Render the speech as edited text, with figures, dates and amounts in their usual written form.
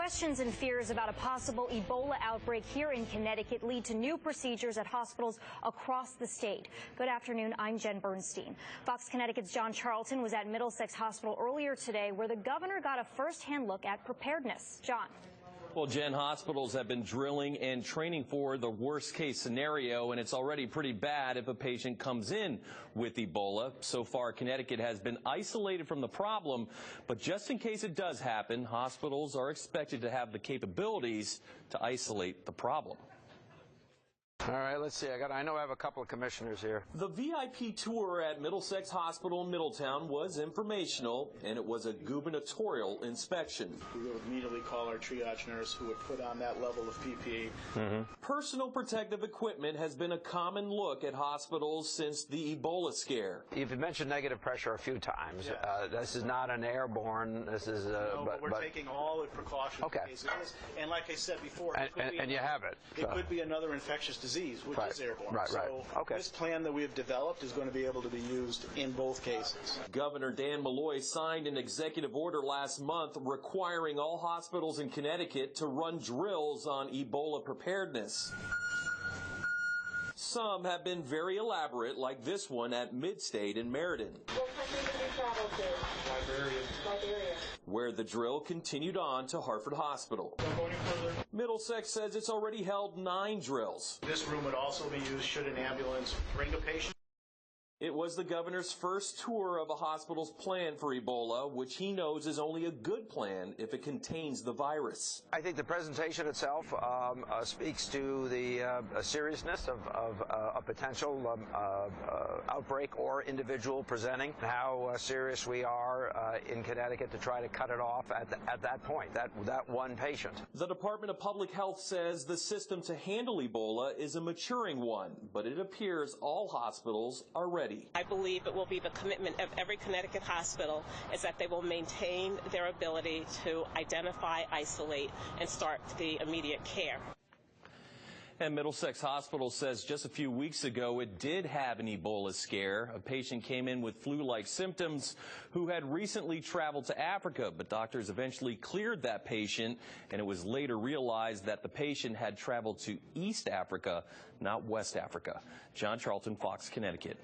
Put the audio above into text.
Questions and fears about a possible Ebola outbreak here in Connecticut lead to new procedures at hospitals across the state. Good afternoon, I'm Jen Bernstein. Fox Connecticut's John Charlton was at Middlesex Hospital earlier today, where the governor got a first-hand look at preparedness. John. Well, Jen, hospitals have been drilling and training for the worst-case scenario, and it's already pretty bad if a patient comes in with Ebola. So far, Connecticut has been isolated from the problem, but just in case it does happen, hospitals are expected to have the capabilities to isolate the problem. All right, let's see. I know I have a couple of commissioners here. The VIP tour at Middlesex Hospital in Middletown was informational, and it was a gubernatorial inspection. We would immediately call our triage nurse, who would put on that level of PPE. Personal protective equipment has been a common look at hospitals since the Ebola scare. You've mentioned negative pressure a few times. Yes. This is not an airborne. This is no, but we're taking all the precautions in case it is. And like I said before, and you have it. It could be another infectious disease, which is airborne. So this plan that we have developed is going to be able to be used in both cases. Governor Malloy signed an executive order last month requiring all hospitals in Connecticut to run drills on Ebola preparedness. Some have been very elaborate, like this one at Midstate in Meriden. What country did you travel to? Liberia. Where the drill continued on to Hartford Hospital. Don't go any further. Middlesex says it's already held 9 drills. This room would also be used should an ambulance bring a patient. It was the governor's first tour of a hospital's plan for Ebola, which he knows is only a good plan if it contains the virus. I think the presentation itself speaks to the seriousness of a potential outbreak or individual presenting, how serious we are in Connecticut to try to cut it off at that point, that one patient. The Department of Public Health says the system to handle Ebola is a maturing one, but it appears all hospitals are ready. I believe it will be the commitment of every Connecticut hospital is that they will maintain their ability to identify, isolate, and start the immediate care. And Middlesex Hospital says just a few weeks ago it did have an Ebola scare. A patient came in with flu-like symptoms who had recently traveled to Africa, but doctors eventually cleared that patient, and it was later realized that the patient had traveled to East Africa, not West Africa. John Charlton, Fox, Connecticut.